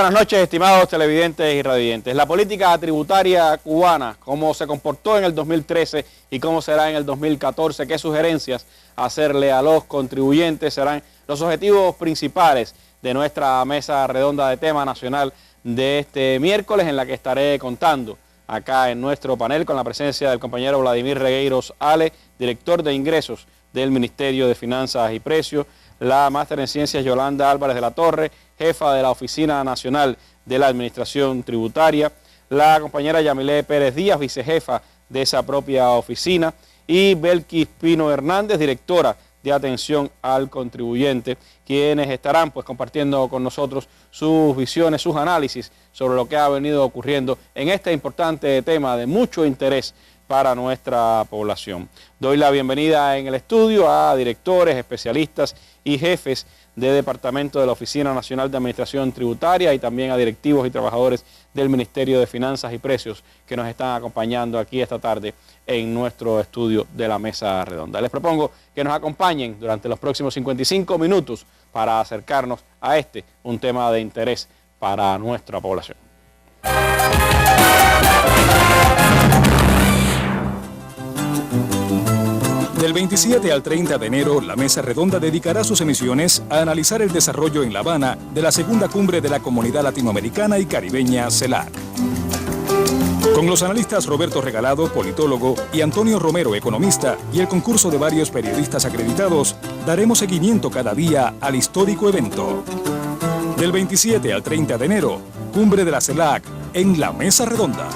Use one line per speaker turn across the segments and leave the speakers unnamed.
buenas noches, estimados televidentes y radiovidentes. La política tributaria cubana, cómo se comportó en el 2013 y cómo será en el 2014, qué sugerencias hacerle a los contribuyentes serán los objetivos principales de nuestra mesa redonda de tema nacional de este miércoles, en la que estaré contando acá en nuestro panel con la presencia del compañero Vladimir Regueiros Ale, director de ingresos del Ministerio de Finanzas y Precios, la máster en Ciencias Yolanda Álvarez de la Torre, jefa de la Oficina Nacional de la Administración Tributaria, la compañera Yamilé Pérez Díaz, vicejefa de esa propia oficina, y Belkis Pino Hernández, directora de Atención al Contribuyente, quienes estarán compartiendo con nosotros sus visiones, sus análisis sobre lo que ha venido ocurriendo en este importante tema de mucho interés para nuestra población. Doy la bienvenida en el estudio a directores, especialistas y jefes de departamento de la Oficina Nacional de Administración Tributaria y también a directivos y trabajadores del Ministerio de Finanzas y Precios que nos están acompañando aquí esta tarde en nuestro estudio de la Mesa Redonda. Les propongo que nos acompañen durante los próximos 55 minutos para acercarnos a un tema de interés para nuestra población.
Del 27 al 30 de enero, la Mesa Redonda dedicará sus emisiones a analizar el desarrollo en La Habana de la segunda cumbre de la Comunidad Latinoamericana y Caribeña, CELAC. Con los analistas Roberto Regalado, politólogo, y Antonio Romero, economista, y el concurso de varios periodistas acreditados, daremos seguimiento cada día al histórico evento. Del 27 al 30 de enero, cumbre de la CELAC en la Mesa Redonda.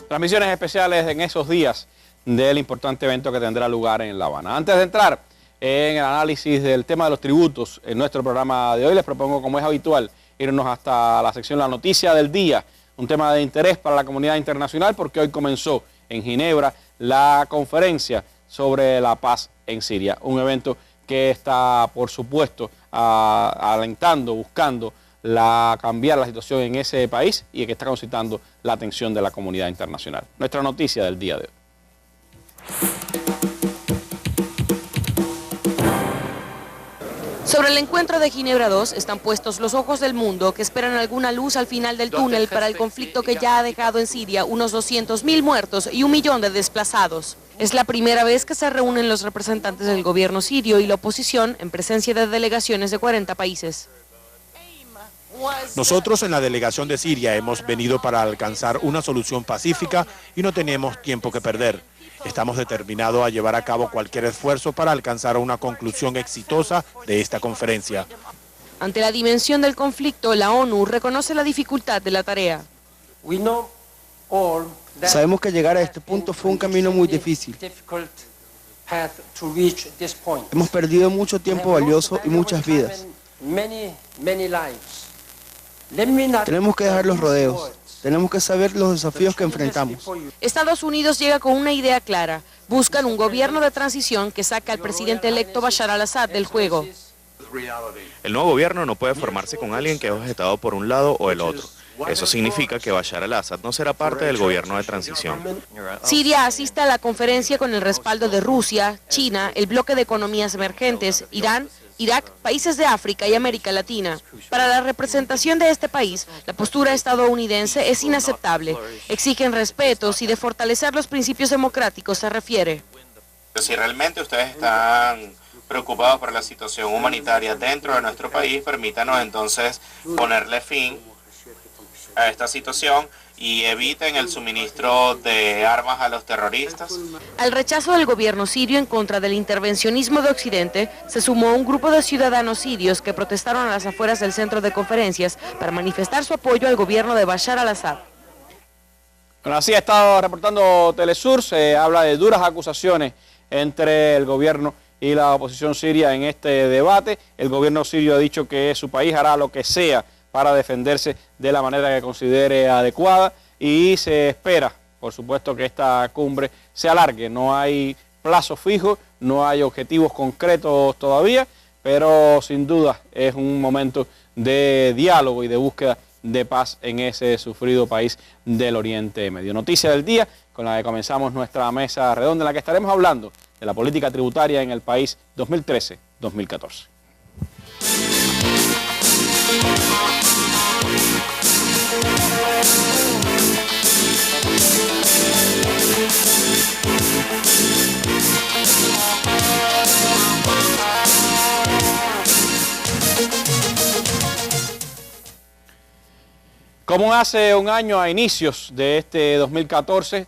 Transmisiones especiales en esos días del importante evento que tendrá lugar en La Habana. Antes de entrar en el análisis del tema de los tributos en nuestro programa de hoy, les propongo, como es habitual, irnos hasta la sección La Noticia del Día, un tema de interés para la comunidad internacional porque hoy comenzó en Ginebra la conferencia sobre la paz en Siria, un evento que está, por supuesto, alentando, buscando cambiar la situación en ese país y que está concitando la atención de la comunidad internacional. Nuestra noticia del día de hoy.
Sobre el encuentro de Ginebra II están puestos los ojos del mundo que esperan alguna luz al final del túnel para el conflicto que ya ha dejado en Siria unos 200.000 muertos y 1 millón de desplazados. Es la primera vez que se reúnen los representantes del gobierno sirio y la oposición en presencia de delegaciones de 40 países.
Nosotros en la delegación de Siria hemos venido para alcanzar una solución pacífica y no tenemos tiempo que perder. Estamos determinados a llevar a cabo cualquier esfuerzo para alcanzar una conclusión exitosa de esta conferencia.
Ante la dimensión del conflicto, la ONU reconoce la dificultad de la tarea.
Sabemos que llegar a este punto fue un camino muy difícil. Hemos perdido mucho tiempo valioso y muchas vidas. Tenemos que dejar los rodeos. Tenemos que saber los desafíos que enfrentamos.
Estados Unidos llega con una idea clara. Buscan un gobierno de transición que saque al presidente electo Bashar al-Assad del juego.
El nuevo gobierno no puede formarse con alguien que es objetado por un lado o el otro. Eso significa que Bashar al-Assad no será parte del gobierno de transición.
Siria asiste a la conferencia con el respaldo de Rusia, China, el bloque de economías emergentes, Irán, Irak, países de África y América Latina. Para la representación de este país, la postura estadounidense es inaceptable. Exigen respeto si de fortalecer los principios democráticos se refiere.
Si realmente ustedes están preocupados por la situación humanitaria dentro de nuestro país, permítanos entonces ponerle fin a esta situación y eviten el suministro de armas a los terroristas.
Al rechazo del gobierno sirio en contra del intervencionismo de Occidente, se sumó un grupo de ciudadanos sirios que protestaron a las afueras del centro de conferencias para manifestar su apoyo al gobierno de Bashar al-Assad.
Bueno, así ha estado reportando Telesur. Se habla de duras acusaciones entre el gobierno y la oposición siria en este debate. El gobierno sirio ha dicho que su país hará lo que sea para defenderse de la manera que considere adecuada y se espera, por supuesto, que esta cumbre se alargue. No hay plazo fijo, no hay objetivos concretos todavía, pero sin duda es un momento de diálogo y de búsqueda de paz en ese sufrido país del Oriente Medio. Noticia del día con la que comenzamos nuestra mesa redonda en la que estaremos hablando de la política tributaria en el país 2013-2014. Como hace un año, a inicios de este 2014,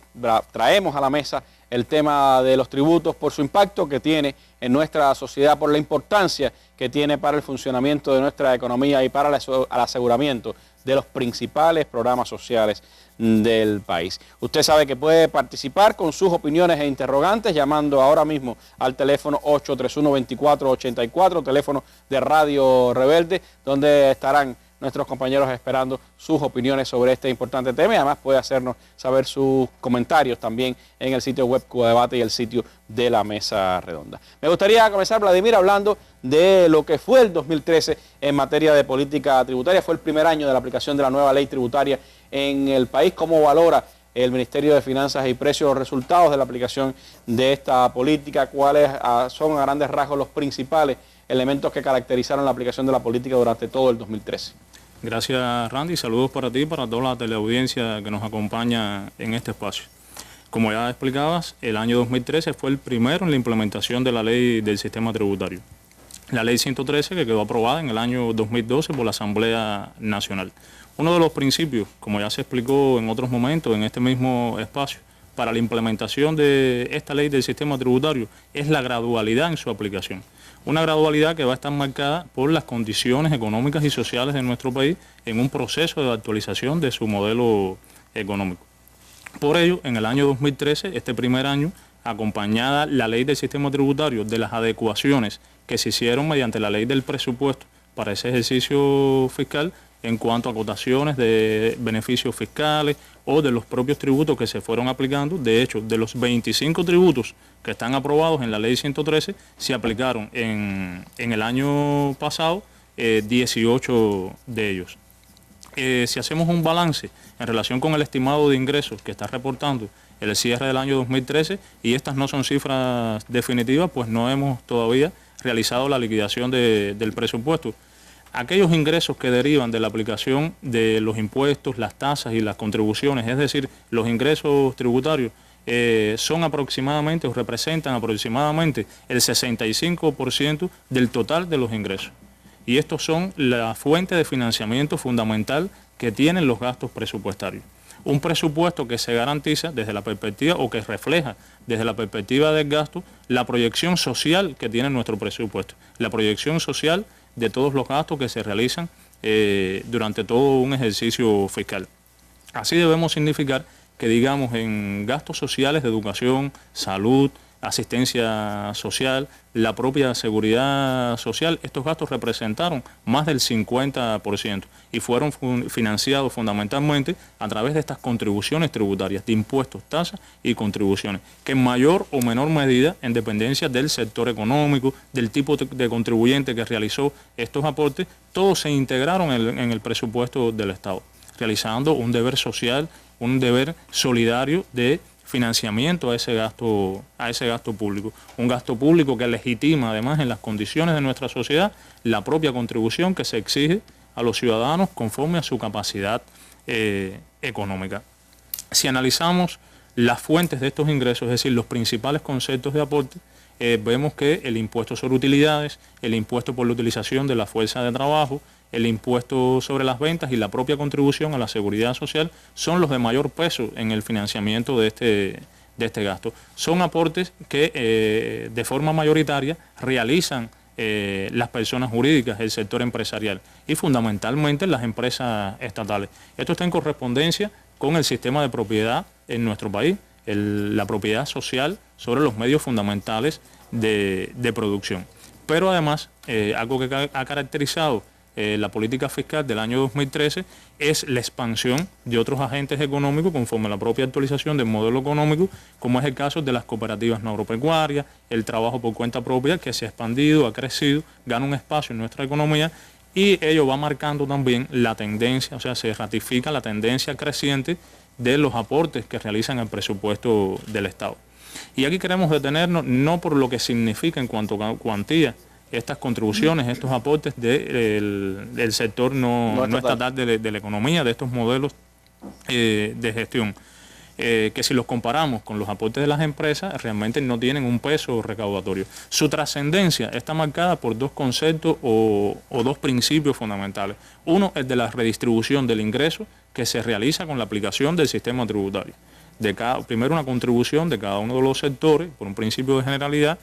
traemos a la mesa el tema de los tributos por su impacto que tiene en nuestra sociedad, por la importancia que tiene para el funcionamiento de nuestra economía y para el aseguramiento de los principales programas sociales del país. Usted sabe que puede participar con sus opiniones e interrogantes llamando ahora mismo al teléfono 831-2484, teléfono de Radio Rebelde, donde estarán nuestros compañeros esperando sus opiniones sobre este importante tema, y además puede hacernos saber sus comentarios también en el sitio web Cuba Debate y el sitio de la Mesa Redonda. Me gustaría comenzar, Vladimir, hablando de lo que fue el 2013 en materia de política tributaria. Fue el primer año de la aplicación de la nueva ley tributaria en el país. ¿Cómo valora el Ministerio de Finanzas y Precios los resultados de la aplicación de esta política? ¿Cuáles son a grandes rasgos los principales elementos que caracterizaron la aplicación de la política durante todo el 2013?
Gracias, Randy. Saludos para ti y para toda la teleaudiencia que nos acompaña en este espacio. Como ya explicabas, el año 2013 fue el primero en la implementación de la ley del sistema tributario. La ley 113, que quedó aprobada en el año 2012 por la Asamblea Nacional. Uno de los principios, como ya se explicó en otros momentos en este mismo espacio, para la implementación de esta ley del sistema tributario es la gradualidad en su aplicación. Una gradualidad que va a estar marcada por las condiciones económicas y sociales de nuestro país en un proceso de actualización de su modelo económico. Por ello, en el año 2013, este primer año, acompañada la ley del sistema tributario de las adecuaciones que se hicieron mediante la ley del presupuesto para ese ejercicio fiscal en cuanto a acotaciones de beneficios fiscales o de los propios tributos que se fueron aplicando. De hecho, de los 25 tributos que están aprobados en la ley 113, se aplicaron en el año pasado 18 de ellos. Si hacemos un balance en relación con el estimado de ingresos que está reportando el cierre del año 2013, y estas no son cifras definitivas, pues no hemos todavía realizado la liquidación del presupuesto. Aquellos ingresos que derivan de la aplicación de los impuestos, las tasas y las contribuciones, es decir, los ingresos tributarios, son aproximadamente o representan aproximadamente el 65% del total de los ingresos. Y estos son la fuente de financiamiento fundamental que tienen los gastos presupuestarios. Un presupuesto que se garantiza desde la perspectiva o que refleja desde la perspectiva del gasto la proyección social que tiene nuestro presupuesto, la proyección social de todos los gastos que se realizan durante todo un ejercicio fiscal. Así debemos significar que, digamos, en gastos sociales de educación, salud, asistencia social, la propia seguridad social, estos gastos representaron más del 50% y fueron financiados fundamentalmente a través de estas contribuciones tributarias, de impuestos, tasas y contribuciones, que en mayor o menor medida, en dependencia del sector económico, del tipo de contribuyente que realizó estos aportes, todos se integraron en el presupuesto del Estado, realizando un deber social, un deber solidario de financiamiento a ese gasto público. Un gasto público que legitima además en las condiciones de nuestra sociedad la propia contribución que se exige a los ciudadanos conforme a su capacidad económica. Si analizamos las fuentes de estos ingresos, es decir, los principales conceptos de aporte, vemos que el impuesto sobre utilidades, el impuesto por la utilización de la fuerza de trabajo, el impuesto sobre las ventas y la propia contribución a la seguridad social son los de mayor peso en el financiamiento de este gasto. Son aportes que de forma mayoritaria realizan las personas jurídicas, el sector empresarial y fundamentalmente las empresas estatales. Esto está en correspondencia con el sistema de propiedad en nuestro país, la propiedad social sobre los medios fundamentales de producción. Pero además, algo que ha caracterizado la política fiscal del año 2013 es la expansión de otros agentes económicos conforme a la propia actualización del modelo económico, como es el caso de las cooperativas no agropecuarias, el trabajo por cuenta propia que se ha expandido, ha crecido, gana un espacio en nuestra economía y ello va marcando también la tendencia, o sea, se ratifica la tendencia creciente de los aportes que realizan el presupuesto del Estado. Y aquí queremos detenernos no por lo que significa en cuanto a cuantía estas contribuciones, estos aportes del sector no estatal de la economía, de estos modelos de gestión. Que si los comparamos con los aportes de las empresas, realmente no tienen un peso recaudatorio. Su trascendencia está marcada por dos conceptos o dos principios fundamentales. Uno es de la redistribución del ingreso que se realiza con la aplicación del sistema tributario. Primero una contribución de cada uno de los sectores, por un principio de generalidad,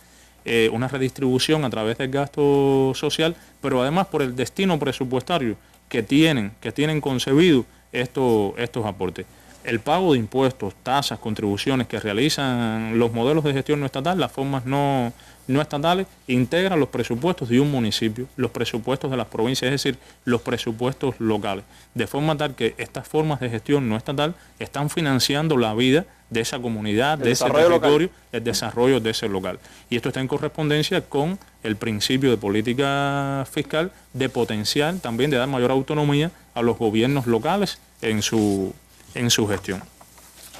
una redistribución a través del gasto social, pero además por el destino presupuestario que tienen concebido estos aportes. El pago de impuestos, tasas, contribuciones que realizan los modelos de gestión no estatal, las formas no estatales, integran los presupuestos de un municipio, los presupuestos de las provincias, es decir, los presupuestos locales, de forma tal que estas formas de gestión no estatal están financiando la vida de esa comunidad, de ese territorio, local, el desarrollo de ese local. Y esto está en correspondencia con el principio de política fiscal de potencial, también de dar mayor autonomía a los gobiernos locales en su gestión.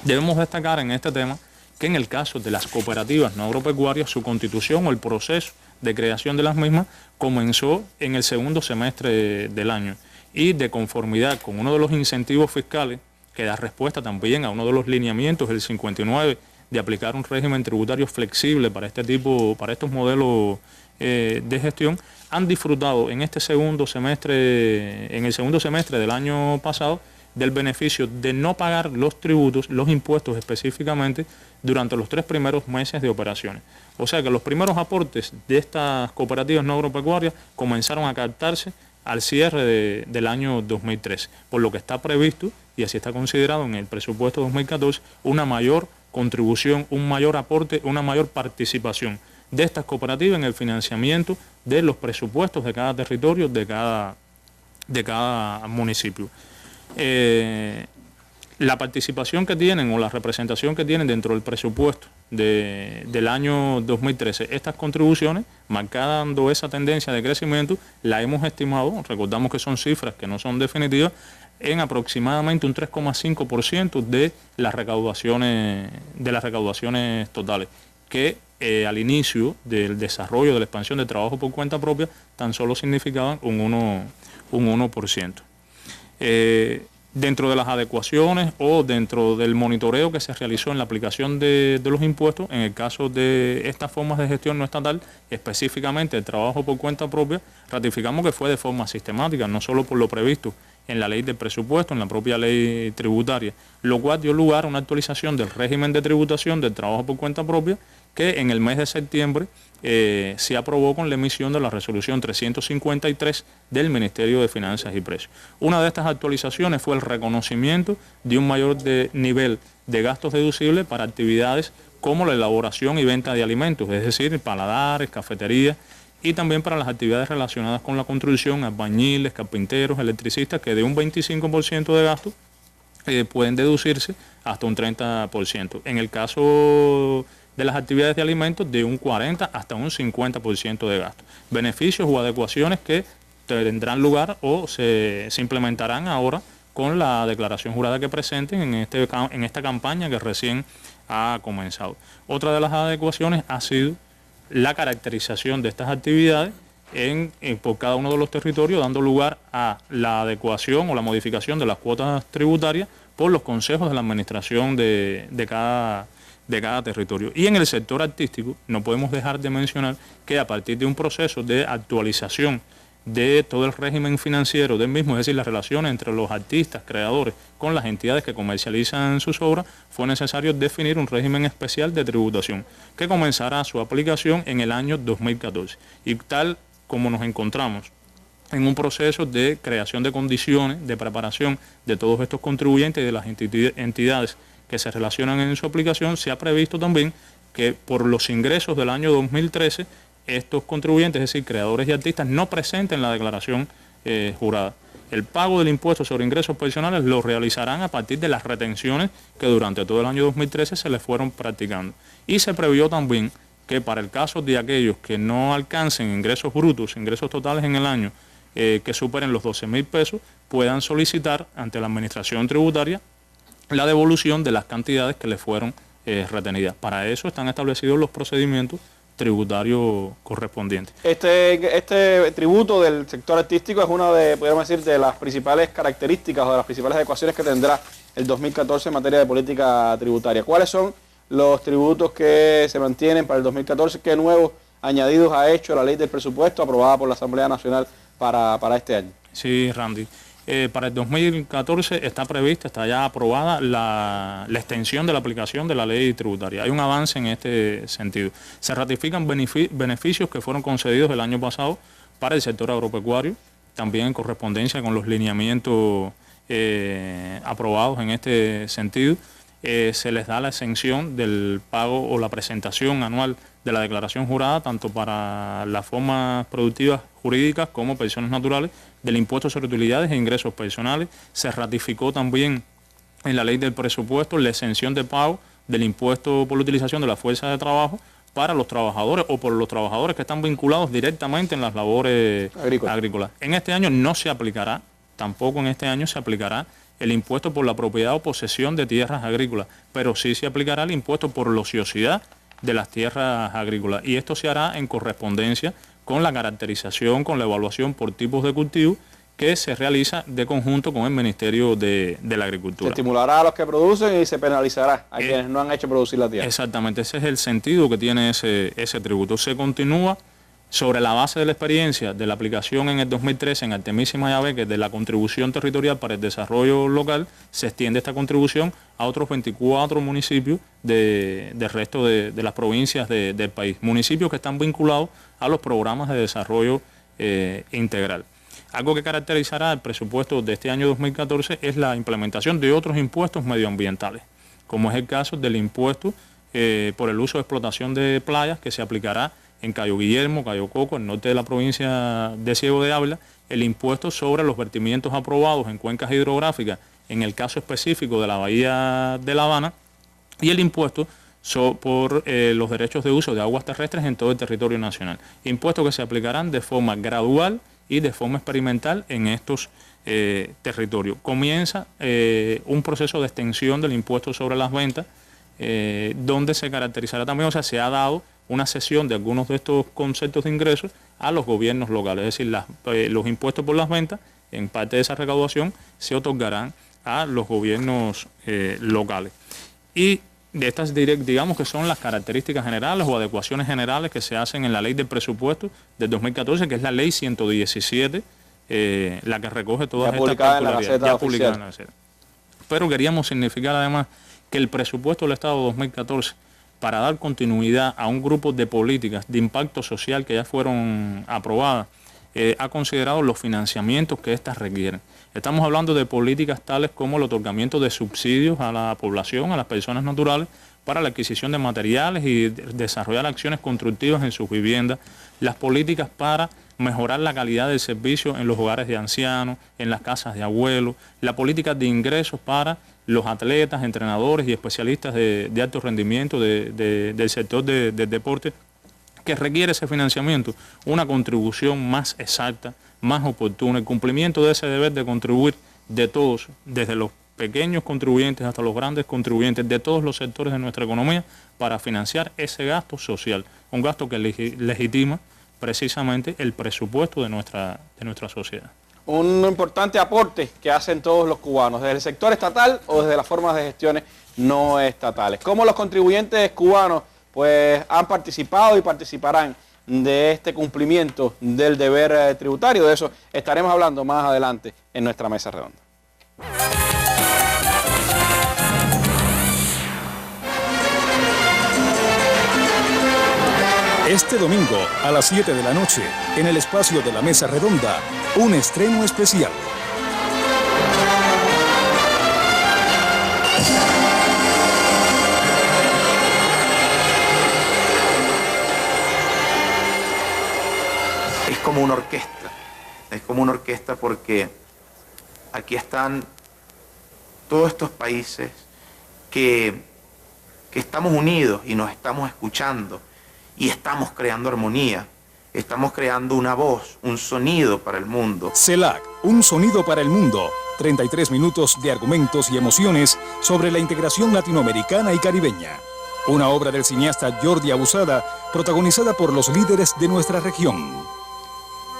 Debemos destacar en este tema que en el caso de las cooperativas no agropecuarias, su constitución o el proceso de creación de las mismas comenzó en el segundo semestre del año y de conformidad con uno de los incentivos fiscales que da respuesta también a uno de los lineamientos del 59 de aplicar un régimen tributario flexible para estos modelos de gestión, han disfrutado en el segundo semestre del año pasado del beneficio de no pagar los tributos, los impuestos específicamente, durante los 3 primeros meses de operaciones. O sea que los primeros aportes de estas cooperativas no agropecuarias comenzaron a captarse al cierre del año 2013, por lo que está previsto, y así está considerado en el presupuesto 2014, una mayor contribución, un mayor aporte, una mayor participación de estas cooperativas en el financiamiento de los presupuestos de cada territorio, de cada municipio. La participación que tienen o la representación que tienen dentro del presupuesto del año 2013, estas contribuciones, marcando esa tendencia de crecimiento, la hemos estimado, recordamos que son cifras que no son definitivas, en aproximadamente un 3,5% de las recaudaciones totales, que al inicio del desarrollo de la expansión del trabajo por cuenta propia tan solo significaban un 1%. Dentro de las adecuaciones o dentro del monitoreo que se realizó en la aplicación de los impuestos, en el caso de estas formas de gestión no estatal, específicamente el trabajo por cuenta propia, ratificamos que fue de forma sistemática, no solo por lo previsto en la ley del presupuesto, en la propia ley tributaria, lo cual dio lugar a una actualización del régimen de tributación del trabajo por cuenta propia, que en el mes de septiembre se aprobó con la emisión de la resolución 353 del Ministerio de Finanzas y Precios. Una de estas actualizaciones fue el reconocimiento de un mayor nivel de gastos deducibles para actividades como la elaboración y venta de alimentos, es decir, paladares, cafeterías, y también para las actividades relacionadas con la construcción, albañiles, carpinteros, electricistas, que de un 25% de gasto pueden deducirse hasta un 30%. En el caso de las actividades de alimentos, de un 40 hasta un 50% de gasto. Beneficios o adecuaciones que tendrán lugar o se implementarán ahora con la declaración jurada que presenten en esta campaña que recién ha comenzado. Otra de las adecuaciones ha sido la caracterización de estas actividades por cada uno de los territorios, dando lugar a la adecuación o la modificación de las cuotas tributarias por los consejos de la administración de cada territorio. Y en el sector artístico no podemos dejar de mencionar que a partir de un proceso de actualización de todo el régimen financiero del mismo, es decir, las relaciones entre los artistas, creadores, con las entidades que comercializan sus obras, fue necesario definir un régimen especial de tributación que comenzará su aplicación en el año 2014. Y tal como nos encontramos en un proceso de creación de condiciones, de preparación de todos estos contribuyentes y de las entidades que se relacionan en su aplicación, se ha previsto también que por los ingresos del año 2013, estos contribuyentes, es decir, creadores y artistas, no presenten la declaración jurada. El pago del impuesto sobre ingresos personales lo realizarán a partir de las retenciones que durante todo el año 2013 se les fueron practicando. Y se previó también que para el caso de aquellos que no alcancen ingresos brutos, ingresos totales en el año, que superen los 12.000 pesos, puedan solicitar ante la administración tributaria la devolución de las cantidades que les fueron retenidas. Para eso están establecidos los procedimientos tributario correspondiente.
Este tributo del sector artístico es una de, podríamos decir, de las principales características o de las principales adecuaciones que tendrá el 2014 en materia de política tributaria. ¿Cuáles son los tributos que se mantienen para el 2014? ¿Qué nuevos añadidos ha hecho la ley del presupuesto aprobada por la Asamblea Nacional para este año?
Sí, Randy. Para el 2014 está prevista, está ya aprobada la extensión de la aplicación de la ley tributaria. Hay un avance en este sentido. Se ratifican beneficios que fueron concedidos el año pasado para el sector agropecuario, también en correspondencia con los lineamientos aprobados en este sentido. Se les da la exención del pago o la presentación anual de la declaración jurada, tanto para las formas productivas jurídicas como personas naturales, del impuesto sobre utilidades e ingresos personales. Se ratificó también en la ley del presupuesto la exención de pago del impuesto por la utilización de la fuerza de trabajo para los trabajadores o por los trabajadores que están vinculados directamente en las labores agrícolas. En este año no se aplicará, tampoco en este año se aplicará el impuesto por la propiedad o posesión de tierras agrícolas, pero sí se aplicará el impuesto por la ociosidad de las tierras agrícolas, y esto se hará en correspondencia con la caracterización, con la evaluación por tipos de cultivo que se realiza de conjunto con el Ministerio de la Agricultura.
Se estimulará a los que producen y se penalizará a quienes no han hecho producir la tierra.
Exactamente, ese es el sentido que tiene ese tributo. Se continúa sobre la base de la experiencia de la aplicación en el 2013 en Artemísima y Abeques de la contribución territorial para el desarrollo local. Se extiende esta contribución a otros 24 municipios del resto de las provincias del país, municipios que están vinculados a los programas de desarrollo integral. Algo que caracterizará el presupuesto de este año 2014 es la implementación de otros impuestos medioambientales, como es el caso del impuesto por el uso de explotación de playas, que se aplicará en Cayo Guillermo, Cayo Coco, el norte de la provincia de Ciego de Ávila, el impuesto sobre los vertimientos aprobados en cuencas hidrográficas, en el caso específico de la Bahía de La Habana, y el impuesto por los derechos de uso de aguas terrestres en todo el territorio nacional. Impuestos que se aplicarán de forma gradual y de forma experimental en estos territorios. Comienza un proceso de extensión del impuesto sobre las ventas, donde se caracterizará también, o sea, se ha dado una cesión de algunos de estos conceptos de ingresos a los gobiernos locales, es decir, los impuestos por las ventas, en parte de esa recaudación, se otorgarán a los gobiernos locales. Y de estas, digamos que son las características generales o adecuaciones generales que se hacen en la ley del presupuesto del 2014, que es la ley 117, la que recoge todas estas particularidades, ya publicada en la Gaceta. Pero queríamos significar además que el presupuesto del Estado 2014, para dar continuidad a un grupo de políticas de impacto social que ya fueron aprobadas, ha considerado los financiamientos que éstas requieren. Estamos hablando de políticas tales como el otorgamiento de subsidios a la población, a las personas naturales, para la adquisición de materiales y desarrollar acciones constructivas en sus viviendas, las políticas para mejorar la calidad del servicio en los hogares de ancianos, en las casas de abuelos, la política de ingresos para los atletas, entrenadores y especialistas de alto rendimiento del sector del deporte, que requiere ese financiamiento, una contribución más exacta, más oportuna, el cumplimiento de ese deber de contribuir de todos, desde los pequeños contribuyentes hasta los grandes contribuyentes de todos los sectores de nuestra economía, para financiar ese gasto social, un gasto que legitima precisamente el presupuesto de nuestra sociedad.
Un importante aporte que hacen todos los cubanos, desde el sector estatal o desde las formas de gestiones no estatales. ¿Cómo los contribuyentes cubanos pues han participado y participarán de este cumplimiento del deber tributario? De eso estaremos hablando más adelante en nuestra mesa redonda.
Este domingo a las 7 de la noche, en el espacio de la Mesa Redonda, un estreno especial.
Es como una orquesta porque aquí están todos estos países que estamos unidos y nos estamos escuchando. Y estamos creando armonía, estamos creando una voz, un sonido para el mundo.
CELAC, un sonido para el mundo. 33 minutos de argumentos y emociones sobre la integración latinoamericana y caribeña. una obra del cineasta Jordi Abusada, protagonizada por los líderes de nuestra región.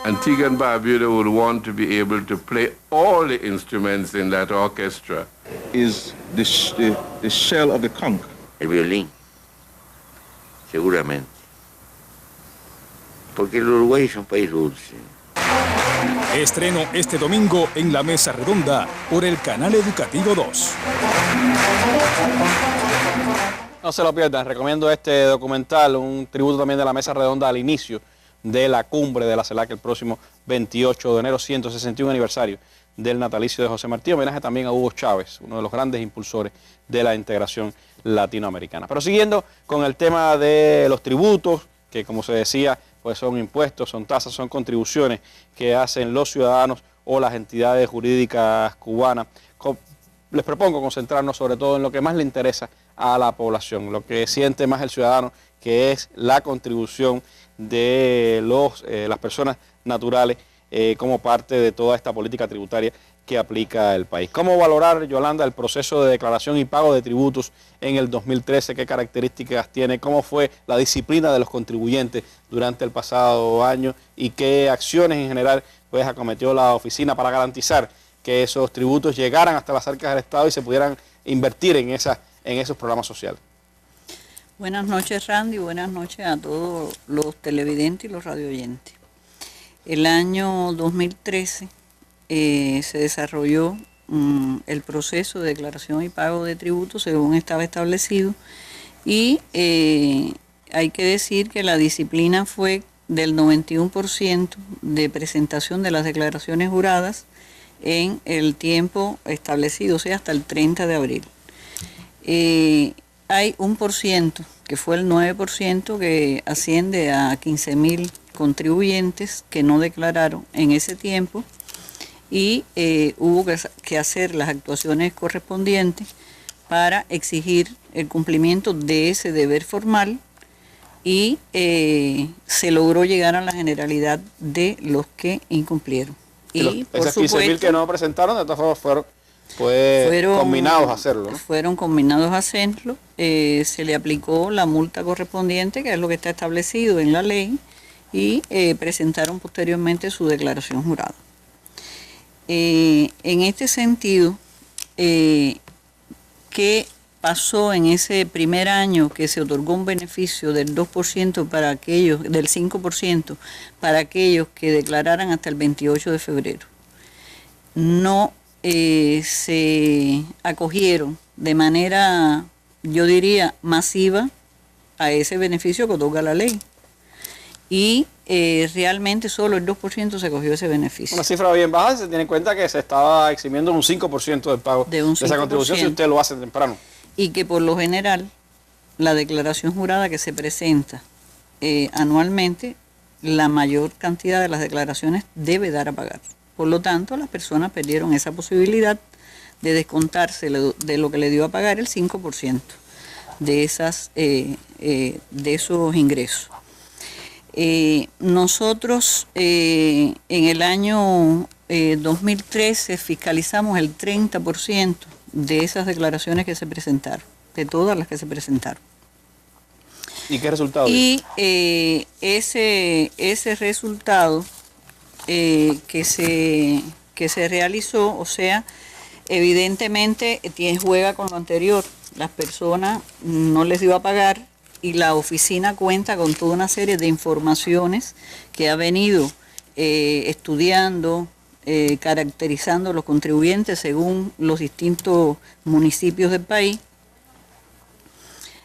Antigua and Barbuda would want to be able to play all the instruments in that orchestra.
Is the shell of the conch.
El violín, seguramente. Porque el Uruguay es un país dulce.
Estreno este domingo en La Mesa Redonda por el Canal Educativo 2.
No se lo pierdan, recomiendo este documental, un tributo también de La Mesa Redonda al inicio de la cumbre de la CELAC el próximo 28 de enero, 161 aniversario del natalicio de José Martí, homenaje también a Hugo Chávez, uno de los grandes impulsores de la integración latinoamericana. Pero siguiendo con el tema de los tributos, que como se decía, pues son impuestos, son tasas, son contribuciones que hacen los ciudadanos o las entidades jurídicas cubanas. Les propongo concentrarnos sobre todo en lo que más le interesa a la población, lo que siente más el ciudadano, que es la contribución de las personas naturales como parte de toda esta política tributaria que aplica el país. ¿Cómo valorar, Yolanda, el proceso de declaración y pago de tributos en el 2013? ¿Qué características tiene? ¿Cómo fue la disciplina de los contribuyentes durante el pasado año? ¿Y qué acciones en general pues acometió la oficina para garantizar que esos tributos llegaran hasta las arcas del Estado y se pudieran invertir en esos programas sociales?
Buenas noches, Randy, buenas noches a todos los televidentes y los radioyentes. El año 2013 se desarrolló el proceso de declaración y pago de tributos según estaba establecido y hay que decir que la disciplina fue del 91% de presentación de las declaraciones juradas en el tiempo establecido, o sea, hasta el 30 de abril. Hay 1%, que fue el 9%, que asciende a 15.000 contribuyentes que no declararon en ese tiempo y hubo que hacer las actuaciones correspondientes para exigir el cumplimiento de ese deber formal y se logró llegar a la generalidad de los que incumplieron. Y por
esos 15.000 que no presentaron, de todas formas fueron combinados a hacerlo, ¿no?
Fueron combinados a hacerlo, se le aplicó la multa correspondiente, que es lo que está establecido en la ley, y presentaron posteriormente su declaración jurada. En este sentido, ¿qué pasó en ese primer año que se otorgó un beneficio del 2% para aquellos, del 5% para aquellos que declararan hasta el 28 de febrero? No se acogieron de manera, yo diría, masiva a ese beneficio que otorga la ley. Y realmente solo el 2% se cogió ese beneficio.
Una cifra bien baja, se tiene en cuenta que se estaba eximiendo un 5% del pago de esa contribución si usted lo hace temprano.
Y que por lo general la declaración jurada que se presenta anualmente, la mayor cantidad de las declaraciones debe dar a pagar. Por lo tanto, las personas perdieron esa posibilidad de descontarse de lo que le dio a pagar el 5% de esos ingresos. Nosotros en el año 2013 fiscalizamos el 30% de esas declaraciones que se presentaron, de todas las que se presentaron.
¿Y qué resultado?
Y ese resultado que se realizó, o sea, evidentemente juega con lo anterior. Las personas no les dio a pagar y la oficina cuenta con toda una serie de informaciones que ha venido estudiando, caracterizando a los contribuyentes según los distintos municipios del país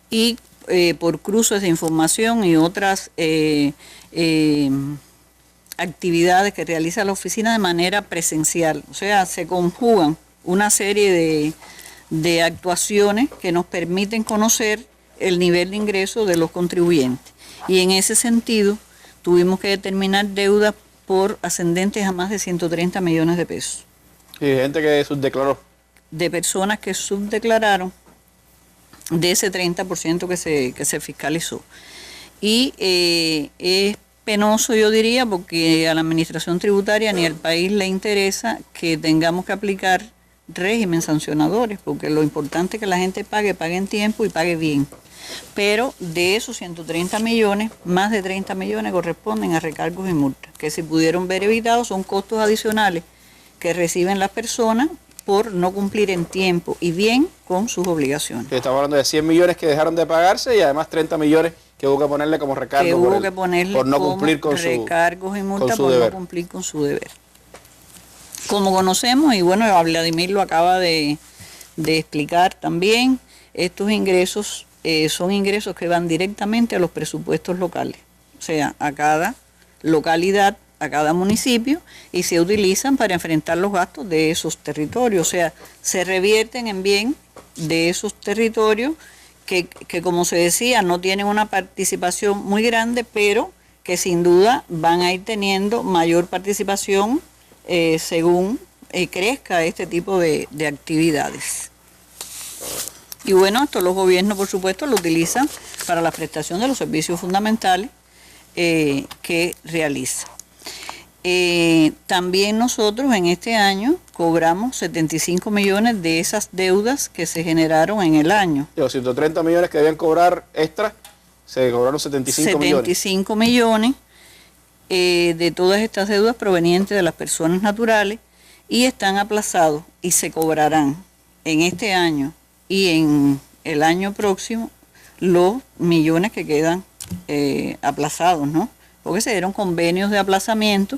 y por cruces de información y otras actividades que realiza la oficina de manera presencial. O sea, se conjugan una serie de actuaciones que nos permiten conocer el nivel de ingreso de los contribuyentes. Y en ese sentido, tuvimos que determinar deudas por ascendentes a más de 130 millones de pesos.
¿Y gente que subdeclaró?
De personas que subdeclararon de ese 30% que se fiscalizó. Y es penoso, yo diría, porque a la administración tributaria ni al país le interesa que tengamos que aplicar régimen sancionadores, porque lo importante es que la gente pague en tiempo y pague bien. Pero de esos 130 millones, más de 30 millones corresponden a recargos y multas, que si pudieron ver evitados son costos adicionales que reciben las personas por no cumplir en tiempo y bien con sus obligaciones.
Estamos hablando de 100 millones que dejaron de pagarse y además 30 millones que hubo que ponerle como recargo por no cumplir con
recargos y multas por no cumplir con su deber. Como conocemos, y bueno, Vladimir lo acaba de explicar también, estos ingresos son ingresos que van directamente a los presupuestos locales, o sea, a cada localidad, a cada municipio, y se utilizan para enfrentar los gastos de esos territorios, o sea, se revierten en bien de esos territorios que como se decía, no tienen una participación muy grande, pero que sin duda van a ir teniendo mayor participación según crezca este tipo de actividades. Y bueno, esto los gobiernos, por supuesto, lo utilizan para la prestación de los servicios fundamentales que realizan. También nosotros en este año cobramos 75 millones de esas deudas que se generaron en el año.
Los 130 millones que debían cobrar extra, se cobraron 75
millones de todas estas deudas provenientes de las personas naturales y están aplazados y se cobrarán en este año y en el año próximo los millones que quedan aplazados, ¿no? Porque se dieron convenios de aplazamiento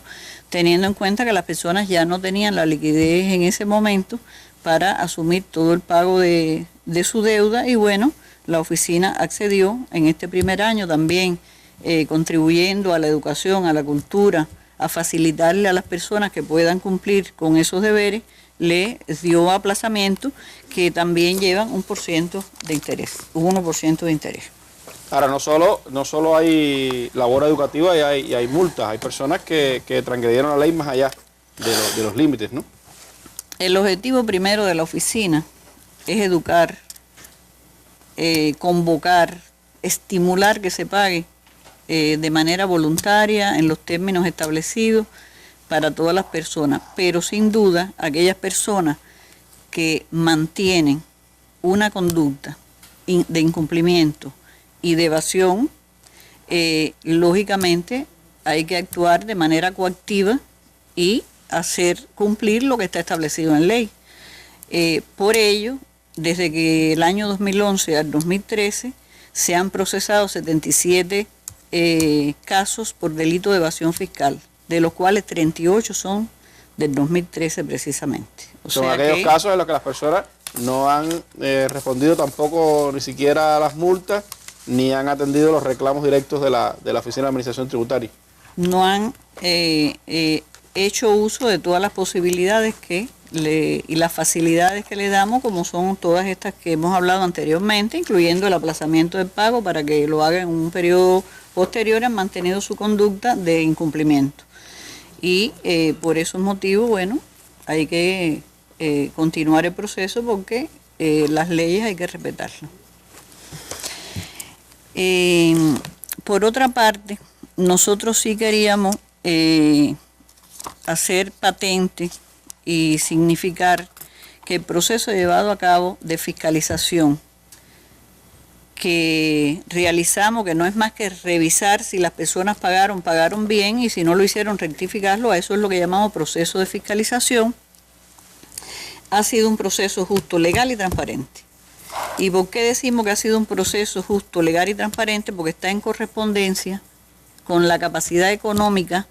teniendo en cuenta que las personas ya no tenían la liquidez en ese momento para asumir todo el pago de su deuda y bueno, la oficina accedió en este primer año también contribuyendo a la educación, a la cultura, a facilitarle a las personas que puedan cumplir con esos deberes, le dio aplazamiento que también llevan 1% de interés, un 1% de interés.
Ahora, no solo hay labor educativa y hay multas, hay personas que transgredieron la ley más allá de los límites, ¿no?
El objetivo primero de la oficina es educar, convocar, estimular que se pague de manera voluntaria en los términos establecidos para todas las personas, pero sin duda aquellas personas que mantienen una conducta de incumplimiento y de evasión, lógicamente hay que actuar de manera coactiva y hacer cumplir lo que está establecido en ley. Por ello, desde que el año 2011 al 2013 se han procesado 77 casos por delito de evasión fiscal, de los cuales 38 son del 2013 precisamente.
Son aquellos casos en los que las personas no han respondido tampoco ni siquiera a las multas, ni han atendido los reclamos directos de la Oficina de Administración Tributaria.
No han hecho uso de todas las posibilidades y las facilidades que le damos, como son todas estas que hemos hablado anteriormente, incluyendo el aplazamiento del pago para que lo hagan en un periodo posterior, han mantenido su conducta de incumplimiento. Y por esos motivos, bueno, hay que continuar el proceso porque las leyes hay que respetarlas. Por otra parte, nosotros sí queríamos hacer patente y significar que el proceso llevado a cabo de fiscalización que realizamos, que no es más que revisar si las personas pagaron bien y si no lo hicieron rectificarlo, a eso es lo que llamamos proceso de fiscalización, ha sido un proceso justo, legal y transparente. ¿Y por qué decimos que ha sido un proceso justo, legal y transparente? Porque está en correspondencia con la capacidad económica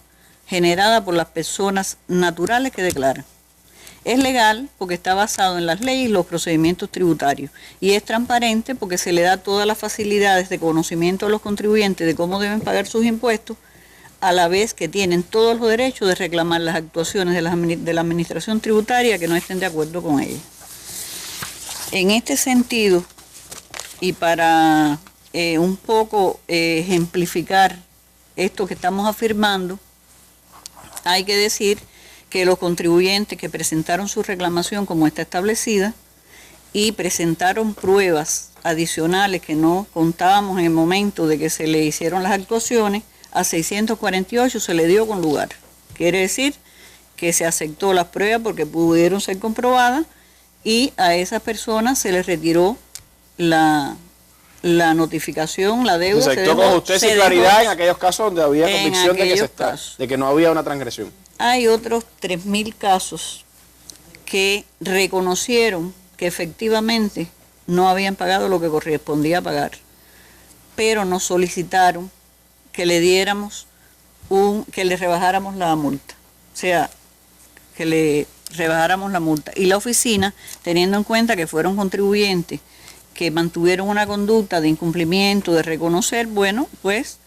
generada por las personas naturales que declaran. Es legal porque está basado en las leyes y los procedimientos tributarios. Y es transparente porque se le da todas las facilidades de conocimiento a los contribuyentes de cómo deben pagar sus impuestos, a la vez que tienen todos los derechos de reclamar las actuaciones de la administración tributaria que no estén de acuerdo con ella. En este sentido, y para un poco ejemplificar esto que estamos afirmando, hay que decir que los contribuyentes que presentaron su reclamación como está establecida y presentaron pruebas adicionales que no contábamos en el momento de que se le hicieron las actuaciones, a 648 se le dio con lugar. Quiere decir que se aceptó las pruebas porque pudieron ser comprobadas y a esas personas se les retiró la notificación, la deuda.
Se actuó con justicia y claridad en aquellos casos donde había convicción de que no había una transgresión.
Hay otros 3.000 casos que reconocieron que efectivamente no habían pagado lo que correspondía pagar, pero nos solicitaron que le diéramos que le rebajáramos la multa, o sea, que le rebajáramos la multa. Y la oficina, teniendo en cuenta que fueron contribuyentes que mantuvieron una conducta de incumplimiento, de reconocer, bueno, pues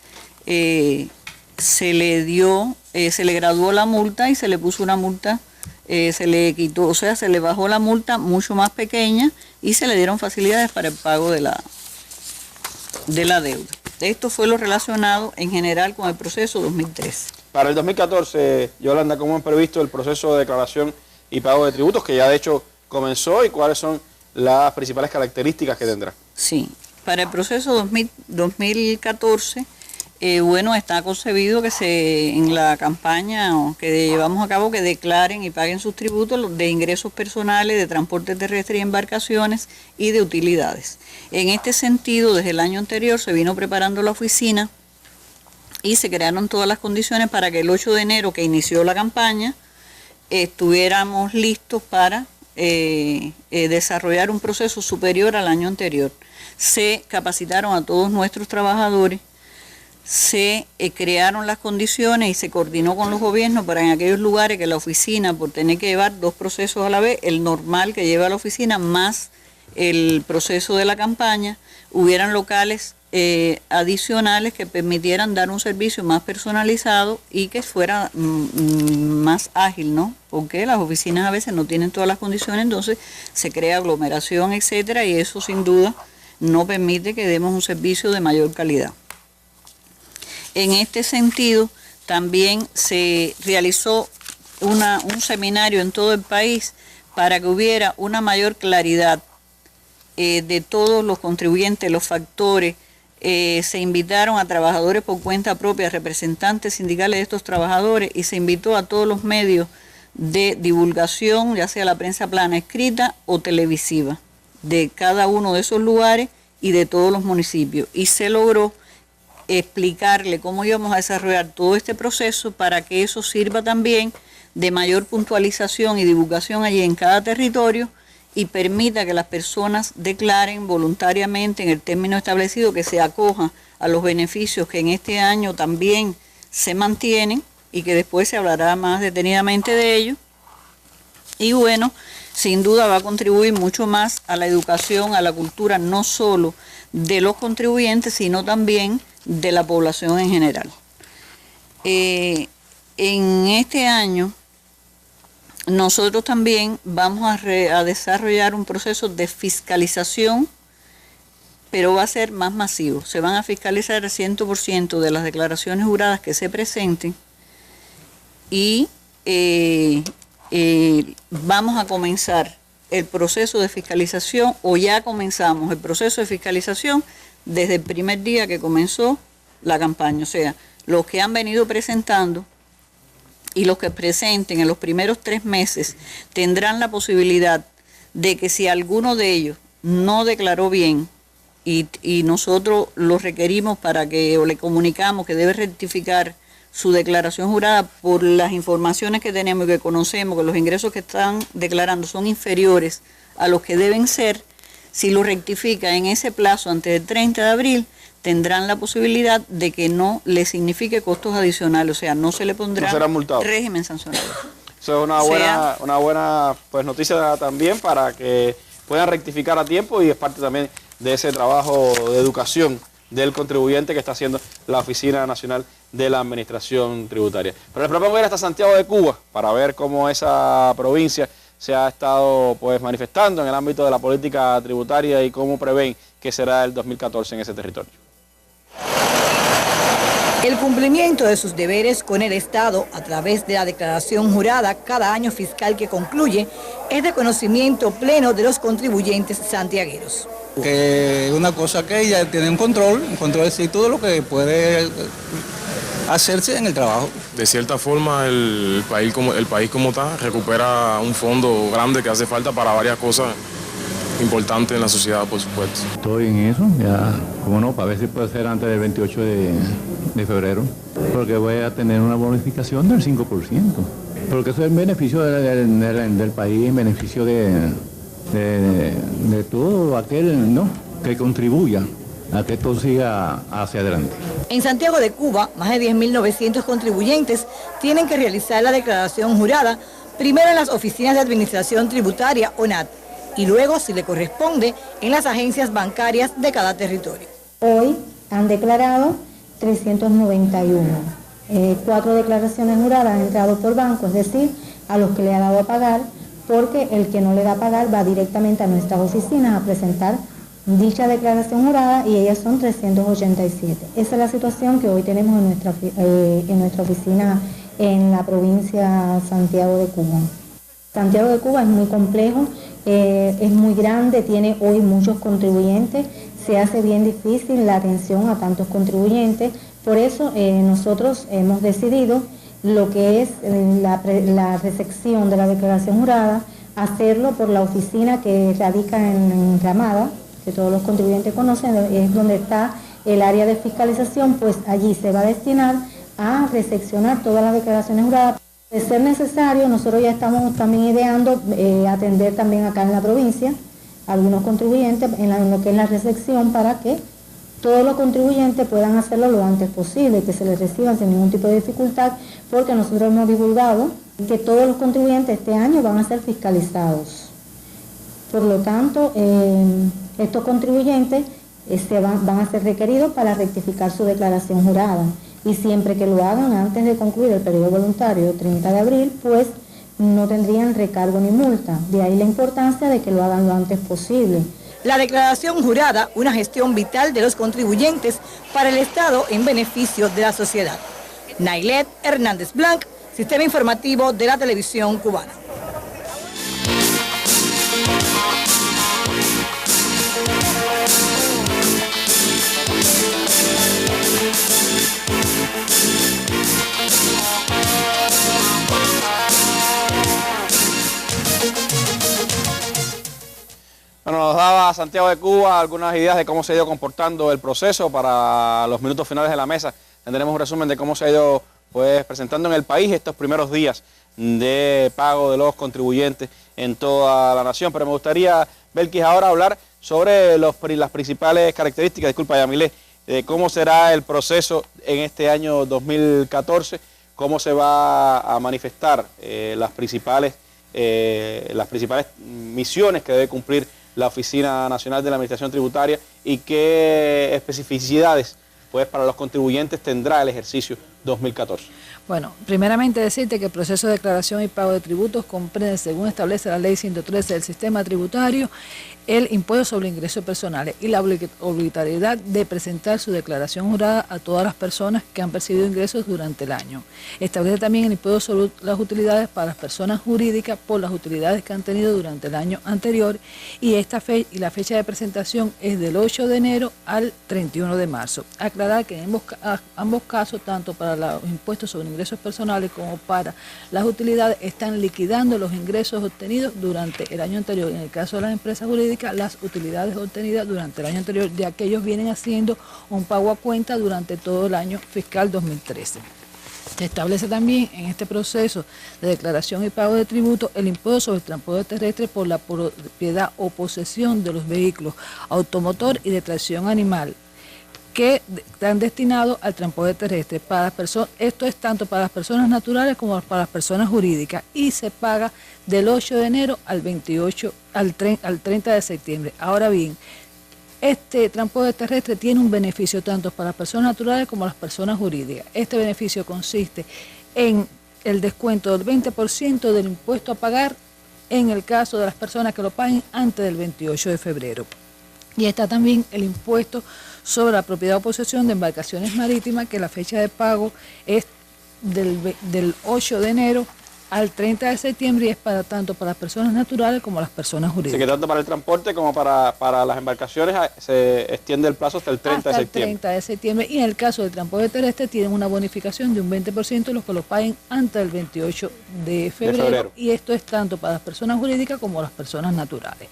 se le graduó la multa y se le puso una multa, se le quitó, o sea, se le bajó la multa mucho más pequeña y se le dieron facilidades para el pago de la deuda. Esto fue lo relacionado en general con el proceso 2013.
Para el 2014, Yolanda, ¿cómo han previsto el proceso de declaración y pago de tributos, que ya de hecho comenzó, y cuáles son las principales características que tendrá?
Sí, para el proceso 2014, bueno, está concebido que en la campaña que llevamos a cabo, que declaren y paguen sus tributos de ingresos personales, de transporte terrestre y embarcaciones y de utilidades. En este sentido, desde el año anterior se vino preparando la oficina y se crearon todas las condiciones para que el 8 de enero, que inició la campaña, estuviéramos listos para desarrollar un proceso superior al año anterior. Se capacitaron a todos nuestros trabajadores, se crearon las condiciones y se coordinó con los gobiernos para en aquellos lugares que la oficina, por tener que llevar 2 procesos a la vez, el normal que lleva la oficina más el proceso de la campaña, hubieran locales adicionales que permitieran dar un servicio más personalizado y que fuera más ágil, ¿no? Porque las oficinas a veces no tienen todas las condiciones, entonces se crea aglomeración, etcétera, y eso sin duda no permite que demos un servicio de mayor calidad. En este sentido, también se realizó un seminario en todo el país para que hubiera una mayor claridad de todos los contribuyentes, los factores. Se invitaron a trabajadores por cuenta propia, representantes sindicales de estos trabajadores, y se invitó a todos los medios de divulgación, ya sea la prensa plana escrita o televisiva, de cada uno de esos lugares y de todos los municipios. Y se logró explicarle cómo íbamos a desarrollar todo este proceso para que eso sirva también de mayor puntualización y divulgación allí en cada territorio y permita que las personas declaren voluntariamente en el término establecido, que se acoja a los beneficios que en este año también se mantienen y que después se hablará más detenidamente de ello. Y bueno, sin duda va a contribuir mucho más a la educación, a la cultura, no solo de los contribuyentes, sino también de la población en general. En este año nosotros también vamos a desarrollar un proceso de fiscalización, pero va a ser más masivo. Se van a fiscalizar el 100% de las declaraciones juradas que se presenten y vamos a comenzar el proceso de fiscalización, o ya comenzamos el proceso de fiscalización desde el primer día que comenzó la campaña. O sea, los que han venido presentando y los que presenten en los primeros 3 meses tendrán la posibilidad de que si alguno de ellos no declaró bien y nosotros lo requerimos para que, o le comunicamos que debe rectificar su declaración jurada por las informaciones que tenemos y que conocemos, que los ingresos que están declarando son inferiores a los que deben ser, si lo rectifica en ese plazo antes del 30 de abril, tendrán la posibilidad de que no le signifique costos adicionales, o sea, no se le pondrá régimen sancionador.
Eso es una buena pues, noticia también para que puedan rectificar a tiempo, y es parte también de ese trabajo de educación del contribuyente que está haciendo la Oficina Nacional de la Administración Tributaria. Pero les propongo ir hasta Santiago de Cuba para ver cómo esa provincia se ha estado pues manifestando en el ámbito de la política tributaria y cómo prevén que será el 2014 en ese territorio.
El cumplimiento de sus deberes con el Estado a través de la declaración jurada cada año fiscal que concluye es de conocimiento pleno de los contribuyentes santiagueros.
Que una cosa que ella tiene un control sí, todo lo que puede hacerse en el trabajo.
De cierta forma, el país como está recupera un fondo grande que hace falta para varias cosas importantes en la sociedad, por supuesto.
Estoy en eso, ya, como no, para ver si puede ser antes del 28 de febrero, porque voy a tener una bonificación del 5%, porque eso es en beneficio del país, en beneficio de todo aquel, ¿no?, que contribuya a que esto siga hacia adelante.
En Santiago de Cuba, más de 10.900 contribuyentes tienen que realizar la declaración jurada, primero en las oficinas de administración tributaria, ONAT, y luego, si le corresponde, en las agencias bancarias de cada territorio.
Hoy han declarado 391. 4 declaraciones juradas han entrado por banco, es decir, a los que le ha dado a pagar, porque el que no le da a pagar va directamente a nuestras oficinas a presentar dicha declaración jurada y ellas son 387. Esa es la situación que hoy tenemos en nuestra oficina en la provincia Santiago de Cuba. Santiago de Cuba es muy complejo, es muy grande, tiene hoy muchos contribuyentes, se hace bien difícil la atención a tantos contribuyentes, por eso nosotros hemos decidido lo que es la recepción de la declaración jurada, hacerlo por la oficina que radica en Ramada, que todos los contribuyentes conocen, es donde está el área de fiscalización, pues allí se va a destinar a recepcionar todas las declaraciones juradas. De ser necesario, nosotros ya estamos también ideando atender también acá en la provincia algunos contribuyentes en lo que es la recepción para que todos los contribuyentes puedan hacerlo lo antes posible, que se les reciban sin ningún tipo de dificultad, porque nosotros hemos divulgado que todos los contribuyentes este año van a ser fiscalizados. Por lo tanto, estos contribuyentes van a ser requeridos para rectificar su declaración jurada y siempre que lo hagan antes de concluir el periodo voluntario 30 de abril, pues no tendrían recargo ni multa. De ahí la importancia de que lo hagan lo antes posible.
La declaración jurada, una gestión vital de los contribuyentes para el Estado en beneficio de la sociedad. Nailet Hernández Blanc, Sistema Informativo de la Televisión Cubana.
Bueno, nos daba Santiago de Cuba algunas ideas de cómo se ha ido comportando el proceso. Para los minutos finales de la mesa tendremos un resumen de cómo se ha ido presentando en el país estos primeros días de pago de los contribuyentes en toda la nación. Pero me gustaría, Belkis, ahora hablar sobre las principales características, disculpa Yamilé, de cómo será el proceso en este año 2014, cómo se va a manifestar las principales misiones que debe cumplir la Oficina Nacional de la Administración Tributaria y qué especificidades pues para los contribuyentes tendrá el ejercicio 2014.
Bueno, primeramente decirte que el proceso de declaración y pago de tributos comprende, según establece la Ley 113 del Sistema Tributario, el impuesto sobre ingresos personales y la obligatoriedad de presentar su declaración jurada a todas las personas que han percibido ingresos durante el año. Establece también el impuesto sobre las utilidades para las personas jurídicas por las utilidades que han tenido durante el año anterior y la fecha de presentación es del 8 de enero al 31 de marzo. Aclarar que en ambos casos, tanto para los impuestos sobre ingresos personales como para las utilidades, están liquidando los ingresos obtenidos durante el año anterior. En el caso de las empresas jurídicas, las utilidades obtenidas durante el año anterior, ya que ellos vienen haciendo un pago a cuenta durante todo el año fiscal 2013. Se establece también en este proceso de declaración y pago de tributo el impuesto sobre el transporte terrestre por la propiedad o posesión de los vehículos automotor y de tracción animal que están destinados al transporte terrestre. Esto es tanto para las personas naturales como para las personas jurídicas y se paga del 8 de enero al 30 de septiembre. Ahora bien, este transporte terrestre tiene un beneficio tanto para las personas naturales como las personas jurídicas. Este beneficio consiste en el descuento del 20% del impuesto a pagar en el caso de las personas que lo paguen antes del 28 de febrero. Y está también el impuesto sobre la propiedad o posesión de embarcaciones marítimas, que la fecha de pago es del 8 de enero al 30 de septiembre y es para tanto para las personas naturales como las personas jurídicas.
Así que tanto para el transporte como para las embarcaciones se extiende el plazo hasta el 30 de septiembre.
Hasta el 30 de septiembre, y en el caso del transporte terrestre tienen una bonificación de un 20% los que lo paguen antes del 28 de febrero. Y esto es tanto para las personas jurídicas como las personas naturales.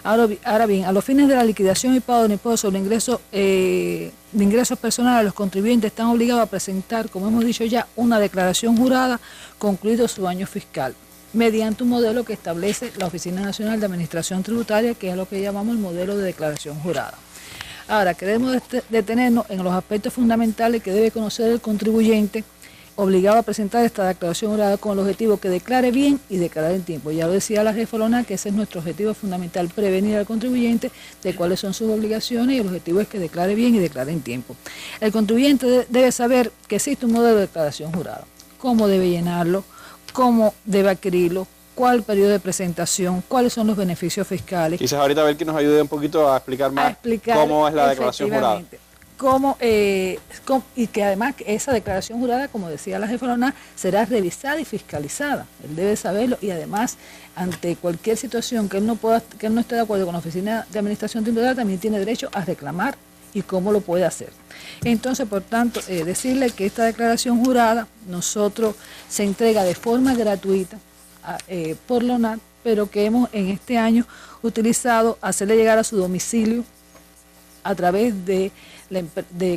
Ahora bien, a los fines de la liquidación y pago del impuesto sobre ingresos de ingresos personales, los contribuyentes están obligados a presentar, como hemos dicho ya, una declaración jurada concluido su año fiscal, mediante un modelo que establece la Oficina Nacional de Administración Tributaria, que es lo que llamamos el modelo de declaración jurada. Ahora, queremos detenernos en los aspectos fundamentales que debe conocer el contribuyente obligado a presentar esta declaración jurada con el objetivo que declare bien y declarar en tiempo. Ya lo decía la jefa Lona, que ese es nuestro objetivo fundamental, prevenir al contribuyente de cuáles son sus obligaciones, y el objetivo es que declare bien y declare en tiempo. El contribuyente debe saber que existe un modelo de declaración jurada, cómo debe llenarlo, cómo debe adquirirlo, cuál periodo de presentación, cuáles son los beneficios fiscales.
Quizás ahorita a ver que nos ayude un poquito a explicar más cómo es la declaración jurada.
Y que además esa declaración jurada, como decía la jefa Lona, será revisada y fiscalizada. Él debe saberlo, y además, ante cualquier situación que él no esté de acuerdo con la Oficina de Administración Tributaria, también tiene derecho a reclamar y cómo lo puede hacer. Entonces, por tanto, decirle que esta declaración jurada nosotros se entrega de forma gratuita por Lonat, pero que hemos en este año utilizado hacerle llegar a su domicilio a través de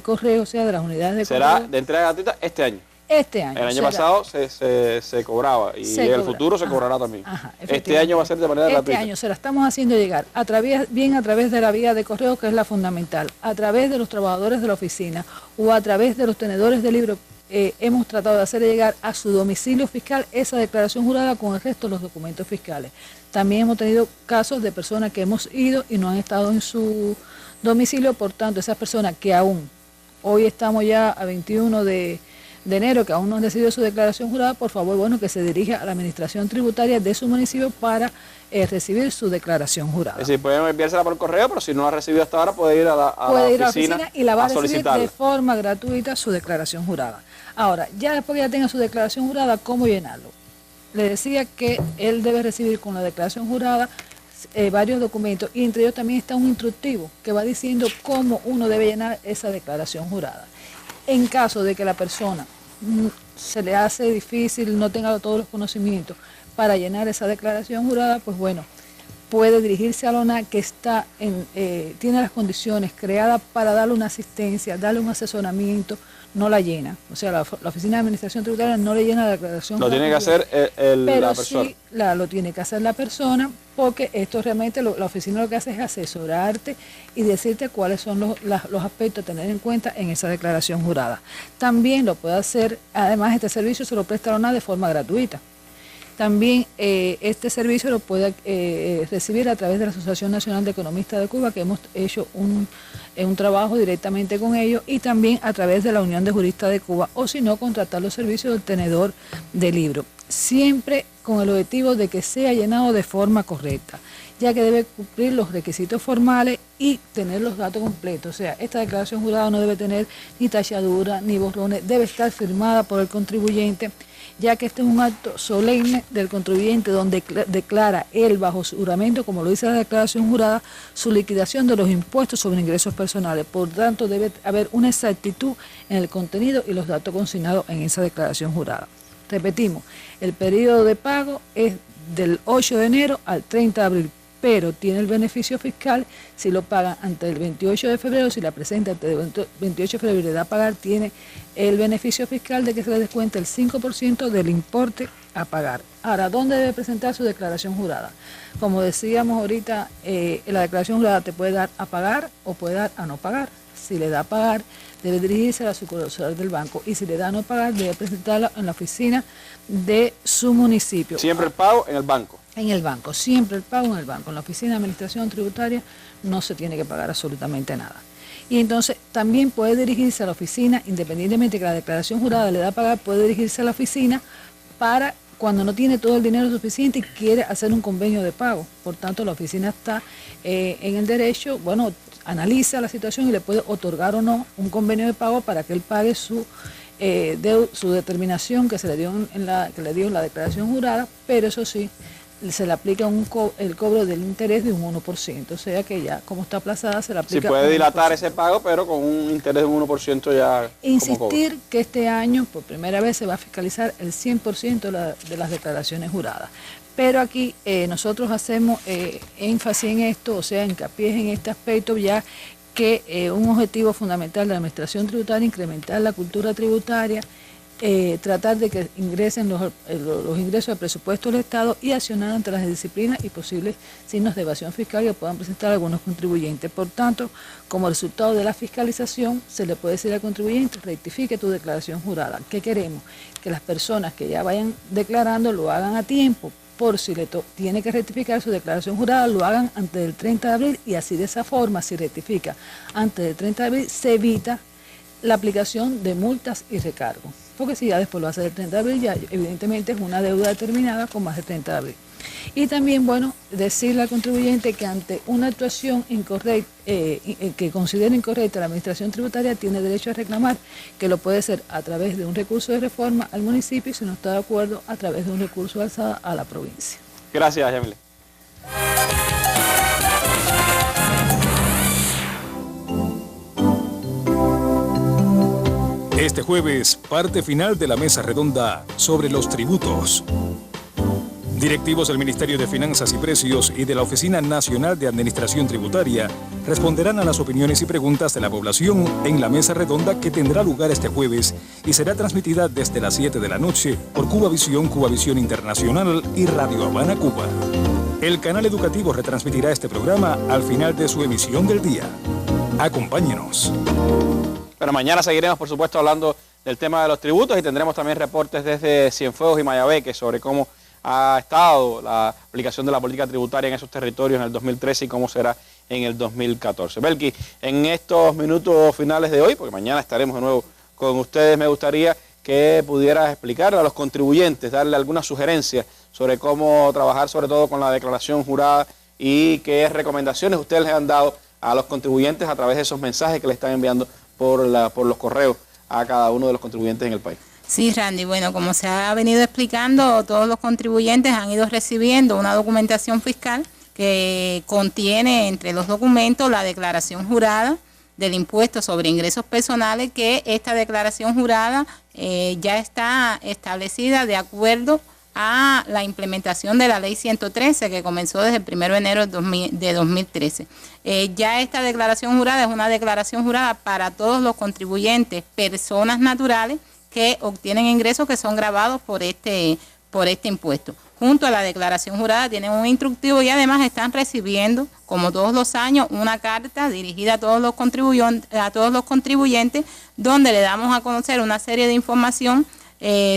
correo, o sea, de las unidades de correo.
¿Será de entrega gratuita este año?
Este año.
El año pasado se cobraba, y en el futuro se cobrará también. Este año va a ser de manera gratuita.
Este año se la estamos haciendo llegar a través de la vía de correo, que es la fundamental, a través de los trabajadores de la oficina o a través de los tenedores de libros. Hemos tratado de hacerle llegar a su domicilio fiscal esa declaración jurada con el resto de los documentos fiscales. También hemos tenido casos de personas que hemos ido y no han estado en su domicilio, por tanto, esas personas que aún, hoy estamos ya a 21 de enero, que aún no han recibido su declaración jurada, por favor, bueno, que se dirija a la administración tributaria de su municipio para recibir su declaración jurada.
Es decir, pueden enviársela por correo, pero si no la ha recibido hasta ahora, puede ir a la oficina
y la va a recibir de forma gratuita su declaración jurada. Ahora, ya después que ya tenga su declaración jurada, ¿cómo llenarlo? Le decía que él debe recibir con la declaración jurada varios documentos, y entre ellos también está un instructivo que va diciendo cómo uno debe llenar esa declaración jurada. En caso de que la persona se le hace difícil, no tenga todos los conocimientos para llenar esa declaración jurada, pues bueno, puede dirigirse a la ONAT, que tiene las condiciones creadas para darle una asistencia, darle un asesoramiento. No la llena, o sea, la Oficina de Administración Tributaria no le llena la declaración.
Lo tiene que hacer la persona.
Sí, lo tiene que hacer la persona, porque esto realmente la oficina lo que hace es asesorarte y decirte cuáles son los aspectos a tener en cuenta en esa declaración jurada. También lo puede hacer, además este servicio se lo presta la ONAT de forma gratuita. También este servicio lo puede recibir a través de la Asociación Nacional de Economistas de Cuba, que hemos hecho un trabajo directamente con ellos, y también a través de la Unión de Juristas de Cuba, o si no, contratar los servicios del tenedor de libro, siempre con el objetivo de que sea llenado de forma correcta, ya que debe cumplir los requisitos formales y tener los datos completos. O sea, esta declaración jurada no debe tener ni tachadura ni borrones, debe estar firmada por el contribuyente, ya que este es un acto solemne del contribuyente donde declara él bajo su juramento, como lo dice la declaración jurada, su liquidación de los impuestos sobre ingresos personales. Por tanto, debe haber una exactitud en el contenido y los datos consignados en esa declaración jurada. Repetimos, el periodo de pago es del 8 de enero al 30 de abril, pero tiene el beneficio fiscal si lo pagan antes del 28 de febrero, si la presenta antes del 28 de febrero y le da a pagar, tiene el beneficio fiscal de que se le descuenta el 5% del importe a pagar. Ahora, ¿dónde debe presentar su declaración jurada? Como decíamos ahorita, la declaración jurada te puede dar a pagar o puede dar a no pagar. Si le da a pagar, debe dirigirse a la sucursal del banco, y si le da a no pagar, debe presentarla en la oficina de su municipio.
Siempre el pago en el banco.
En el banco, siempre el pago en el banco. En la Oficina de Administración Tributaria no se tiene que pagar absolutamente nada. Y entonces también puede dirigirse a la oficina, independientemente de que la declaración jurada le da a pagar, puede dirigirse a la oficina para cuando no tiene todo el dinero suficiente y quiere hacer un convenio de pago. Por tanto, la oficina está en el derecho, bueno, analiza la situación y le puede otorgar o no un convenio de pago para que él pague su de su determinación que se le dio que le dio en la declaración jurada, pero eso sí, se le aplica el cobro del interés de un 1%, o sea que ya como está aplazada se le aplica.
Se puede dilatar ese pago, pero con un interés de un 1% ya.
Insistir que este año por primera vez se va a fiscalizar el 100% de las declaraciones juradas. Pero aquí nosotros hacemos énfasis en esto, o sea, hincapié en este aspecto ya que un objetivo fundamental de la administración tributaria, incrementar la cultura tributaria, tratar de que ingresen los ingresos del presupuesto del Estado y accionar ante las disciplinas y posibles signos de evasión fiscal que puedan presentar algunos contribuyentes. Por tanto, como resultado de la fiscalización, se le puede decir al contribuyente, rectifique tu declaración jurada. ¿Qué queremos? Que las personas que ya vayan declarando lo hagan a tiempo, por si le tiene que rectificar su declaración jurada, lo hagan antes del 30 de abril y así de esa forma, si rectifica antes del 30 de abril, se evita la aplicación de multas y recargos. Porque si ya después lo hace del 30 de abril, ya evidentemente es una deuda determinada con más del 30 de abril. Y también, bueno, decirle al contribuyente que ante una actuación incorrecta, que considere incorrecta la administración tributaria, tiene derecho a reclamar, que lo puede hacer a través de un recurso de reforma al municipio y si no está de acuerdo, a través de un recurso de alzada a la provincia.
Gracias, Yamile.
Este jueves, parte final de la mesa redonda sobre los tributos. Directivos del Ministerio de Finanzas y Precios y de la Oficina Nacional de Administración Tributaria responderán a las opiniones y preguntas de la población en la mesa redonda que tendrá lugar este jueves y será transmitida desde las 7 de la noche por Cubavisión Internacional y Radio Habana, Cuba. El canal educativo retransmitirá este programa al final de su emisión del día. Acompáñenos.
Pero mañana seguiremos, por supuesto, hablando del tema de los tributos y tendremos también reportes desde Cienfuegos y Mayabeque sobre cómo ha estado la aplicación de la política tributaria en esos territorios en el 2013 y cómo será en el 2014. Belki, en estos minutos finales de hoy, porque mañana estaremos de nuevo con ustedes, me gustaría que pudieras explicarle a los contribuyentes, darle algunas sugerencias sobre cómo trabajar sobre todo con la declaración jurada y qué recomendaciones ustedes les han dado a los contribuyentes a través de esos mensajes que le están enviando por los correos a cada uno de los contribuyentes en el país.
Sí, Randy, bueno, como se ha venido explicando, todos los contribuyentes han ido recibiendo una documentación fiscal que contiene entre los documentos la declaración jurada del impuesto sobre ingresos personales, que esta declaración jurada ya está establecida de acuerdo a la implementación de la ley 113 que comenzó desde el 1 de enero de 2013. Ya esta declaración jurada es una declaración jurada para todos los contribuyentes, personas naturales que obtienen ingresos que son gravados por este impuesto. Junto a la declaración jurada tienen un instructivo y además están recibiendo, como todos los años, una carta dirigida a todos los contribuyentes donde le damos a conocer una serie de información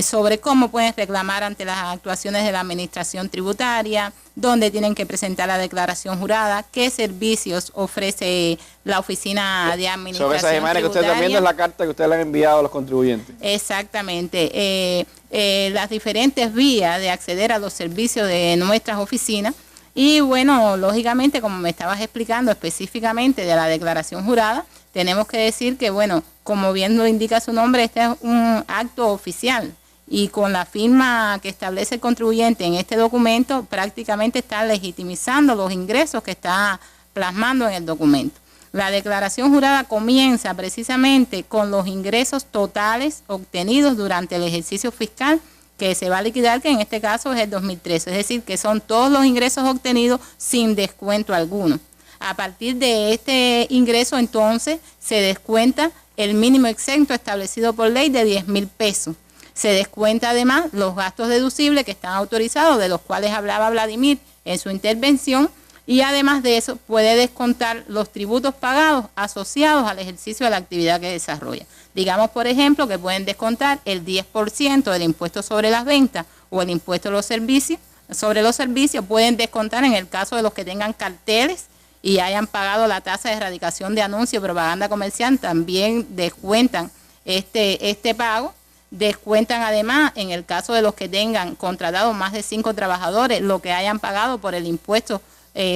sobre cómo pueden reclamar ante las actuaciones de la administración tributaria, dónde tienen que presentar la declaración jurada, qué servicios ofrece la oficina de administración
sobre esas imágenes que ustedes están viendo es la carta que ustedes le han enviado a los contribuyentes.
Exactamente, las diferentes vías de acceder a los servicios de nuestras oficinas y bueno, lógicamente, como me estabas explicando específicamente de la declaración jurada, tenemos que decir que, bueno, como bien lo indica su nombre, este es un acto oficial y con la firma que establece el contribuyente en este documento prácticamente está legitimizando los ingresos que está plasmando en el documento. La declaración jurada comienza precisamente con los ingresos totales obtenidos durante el ejercicio fiscal que se va a liquidar, que en este caso es el 2013, es decir, que son todos los ingresos obtenidos sin descuento alguno. A partir de este ingreso, entonces, se descuenta el mínimo exento establecido por ley de 10,000 pesos. Se descuenta además los gastos deducibles que están autorizados, de los cuales hablaba Vladimir en su intervención, y además de eso puede descontar los tributos pagados asociados al ejercicio de la actividad que desarrolla. Digamos, por ejemplo, que pueden descontar el 10% del impuesto sobre las ventas o el impuesto sobre los servicios, pueden descontar en el caso de los que tengan carteles y hayan pagado la tasa de erradicación de anuncio y propaganda comercial, también descuentan este pago. Descuentan además, en el caso de los que tengan contratado más de 5 trabajadores, lo que hayan pagado por el impuesto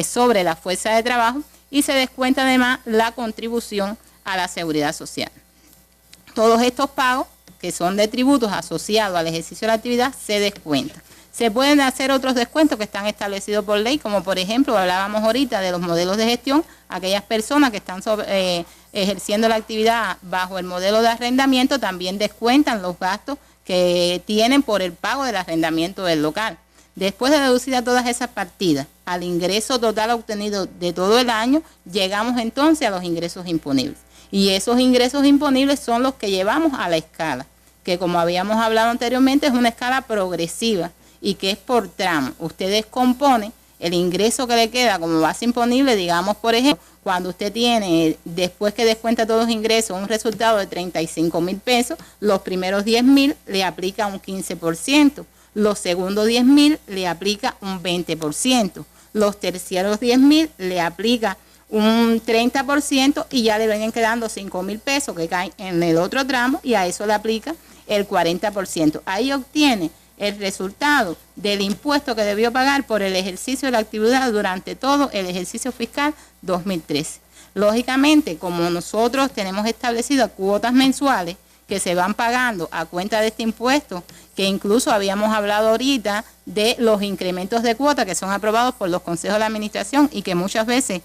sobre la fuerza de trabajo, y se descuenta además la contribución a la seguridad social. Todos estos pagos que son de tributos asociados al ejercicio de la actividad se descuentan. Se pueden hacer otros descuentos que están establecidos por ley, como por ejemplo, hablábamos ahorita de los modelos de gestión, aquellas personas que están ejerciendo la actividad bajo el modelo de arrendamiento también descuentan los gastos que tienen por el pago del arrendamiento del local. Después de deducir todas esas partidas al ingreso total obtenido de todo el año, llegamos entonces a los ingresos imponibles. Y esos ingresos imponibles son los que llevamos a la escala, que como habíamos hablado anteriormente es una escala progresiva y que es por tramo. Usted descompone el ingreso que le queda como base imponible, digamos por ejemplo, cuando usted tiene, después que descuenta todos los ingresos, un resultado de 35,000 pesos, los primeros 10,000 le aplica un 15%, los segundos 10,000 le aplica un 20%, los terceros 10,000 le aplica un 30% y ya le vienen quedando 5,000 pesos que caen en el otro tramo y a eso le aplica el 40%. Ahí obtiene el resultado del impuesto que debió pagar por el ejercicio de la actividad durante todo el ejercicio fiscal 2013. Lógicamente, como nosotros tenemos establecidas cuotas mensuales que se van pagando a cuenta de este impuesto, que incluso habíamos hablado ahorita de los incrementos de cuota que son aprobados por los consejos de administración y que muchas veces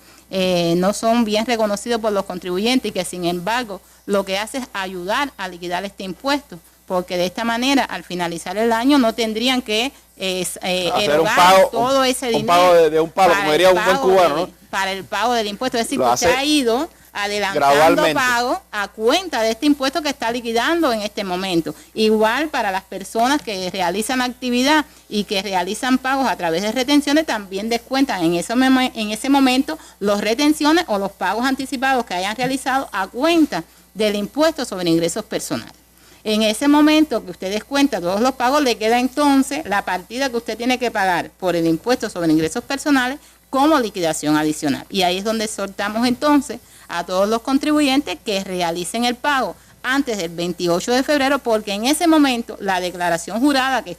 no son bien reconocidos por los contribuyentes y que sin embargo lo que hace es ayudar a liquidar este impuesto, porque de esta manera al finalizar el año no tendrían que erogar todo ese dinero. Un pago
de un palo, como diría un buen cubano, ¿no?
Para el pago del impuesto, es decir, que se ha ido adelantando pago a cuenta de este impuesto que está liquidando en este momento. Igual para las personas que realizan actividad y que realizan pagos a través de retenciones, también descuentan en ese momento las retenciones o los pagos anticipados que hayan realizado a cuenta del impuesto sobre ingresos personales. En ese momento que usted descuenta todos los pagos, le queda entonces la partida que usted tiene que pagar por el impuesto sobre ingresos personales como liquidación adicional. Y ahí es donde exhortamos entonces a todos los contribuyentes que realicen el pago antes del 28 de febrero, porque en ese momento la declaración jurada, que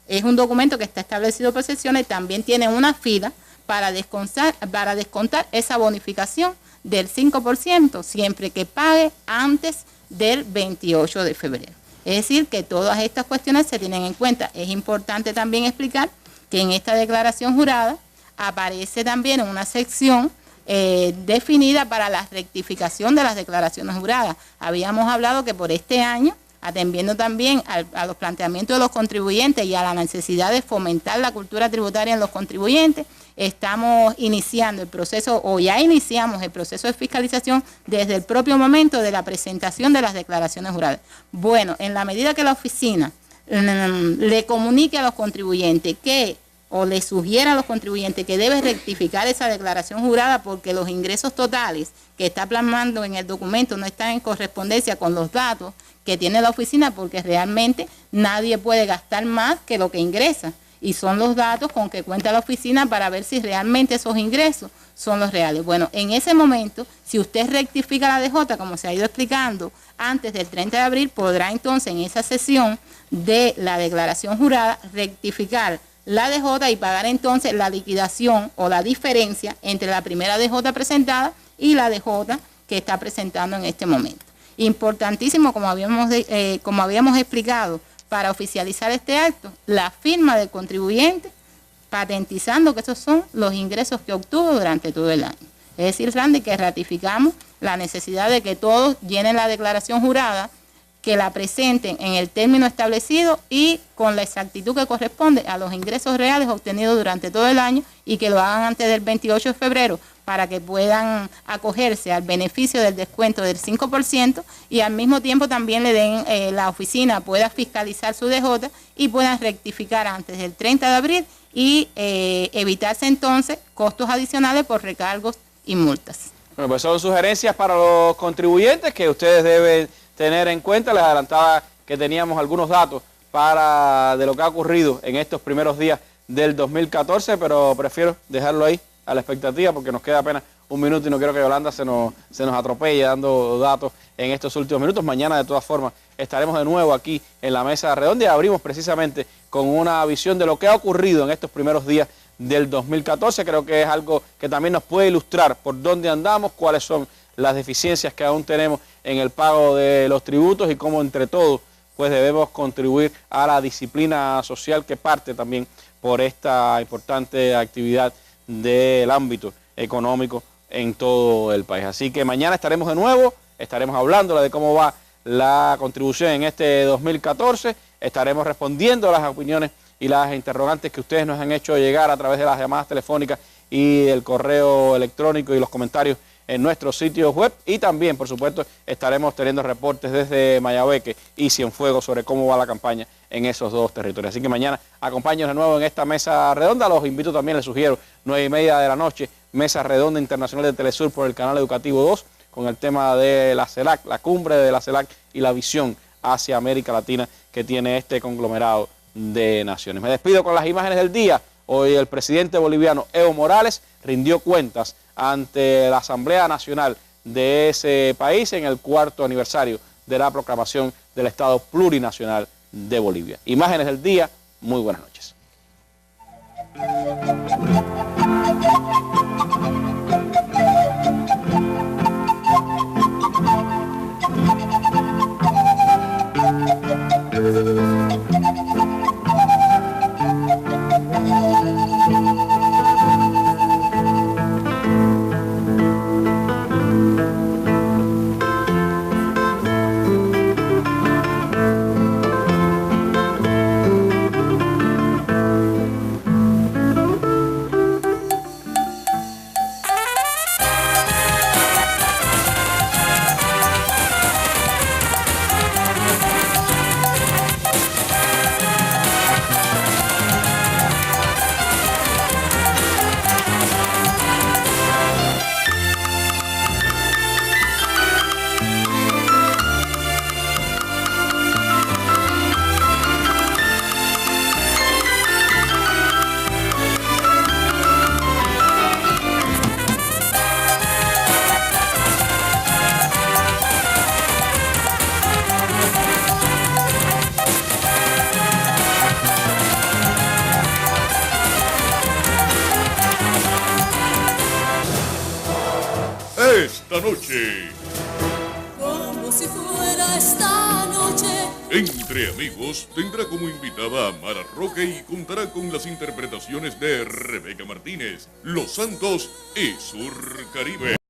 es un documento que está establecido por secciones, también tiene una fila para descontar esa bonificación del 5%, siempre que pague antes del 28 de febrero. Es decir, que todas estas cuestiones se tienen en cuenta. Es importante también explicar que en esta declaración jurada aparece también una sección definida para la rectificación de las declaraciones juradas. Habíamos hablado que por este año, atendiendo también a los planteamientos de los contribuyentes y a la necesidad de fomentar la cultura tributaria en los contribuyentes, estamos iniciando el proceso, o ya iniciamos el proceso de fiscalización desde el propio momento de la presentación de las declaraciones juradas. Bueno, en la medida que la oficina le comunique a los contribuyentes o le sugiera a los contribuyentes que debe rectificar esa declaración jurada porque los ingresos totales que está plasmando en el documento no están en correspondencia con los datos que tiene la oficina, porque realmente nadie puede gastar más que lo que ingresa. Y son los datos con que cuenta la oficina para ver si realmente esos ingresos son los reales. Bueno, en ese momento, si usted rectifica la DJ, como se ha ido explicando, antes del 30 de abril, podrá entonces en esa sesión de la declaración jurada rectificar la DJ y pagar entonces la liquidación o la diferencia entre la primera DJ presentada y la DJ que está presentando en este momento. Importantísimo, como habíamos explicado, para oficializar este acto, la firma del contribuyente patentizando que esos son los ingresos que obtuvo durante todo el año. Es decir, Randy, que ratificamos la necesidad de que todos llenen la declaración jurada, que la presenten en el término establecido y con la exactitud que corresponde a los ingresos reales obtenidos durante todo el año y que lo hagan antes del 28 de febrero para que puedan acogerse al beneficio del descuento del 5% y al mismo tiempo también le den, la oficina pueda fiscalizar su DJ y puedan rectificar antes del 30 de abril y evitarse entonces costos adicionales por recargos y multas.
Bueno, pues son sugerencias para los contribuyentes que ustedes deben tener en cuenta. Les adelantaba que teníamos algunos datos de lo que ha ocurrido en estos primeros días del 2014, pero prefiero dejarlo ahí a la expectativa porque nos queda apenas un minuto y no quiero que Yolanda se nos atropelle dando datos en estos últimos minutos. Mañana, de todas formas, estaremos de nuevo aquí en la mesa redonda y abrimos precisamente con una visión de lo que ha ocurrido en estos primeros días del 2014. Creo que es algo que también nos puede ilustrar por dónde andamos, cuáles son las deficiencias que aún tenemos en el pago de los tributos y cómo entre todos pues debemos contribuir a la disciplina social que parte también por esta importante actividad del ámbito económico en todo el país. Así que mañana estaremos de nuevo, estaremos hablando de cómo va la contribución en este 2014, estaremos respondiendo a las opiniones y las interrogantes que ustedes nos han hecho llegar a través de las llamadas telefónicas y el correo electrónico y los comentarios en nuestros sitios web, y también, por supuesto, estaremos teniendo reportes desde Mayabeque y Cienfuegos sobre cómo va la campaña en esos dos territorios. Así que mañana acompáñenos de nuevo en esta mesa redonda. Los invito también, les sugiero, 9:30 de la noche, mesa redonda internacional de Telesur por el canal Educativo 2, con el tema de la CELAC, la cumbre de la CELAC y la visión hacia América Latina que tiene este conglomerado de naciones. Me despido con las imágenes del día. Hoy el presidente boliviano Evo Morales rindió cuentas ante la Asamblea Nacional de ese país en el 4º aniversario de la proclamación del Estado Plurinacional de Bolivia. Imágenes del día, muy buenas noches.
Esta noche,
como si fuera esta noche,
Entre Amigos tendrá como invitada a Mara Roque y contará con las interpretaciones de Rebeca Martínez, Los Santos y Sur Caribe.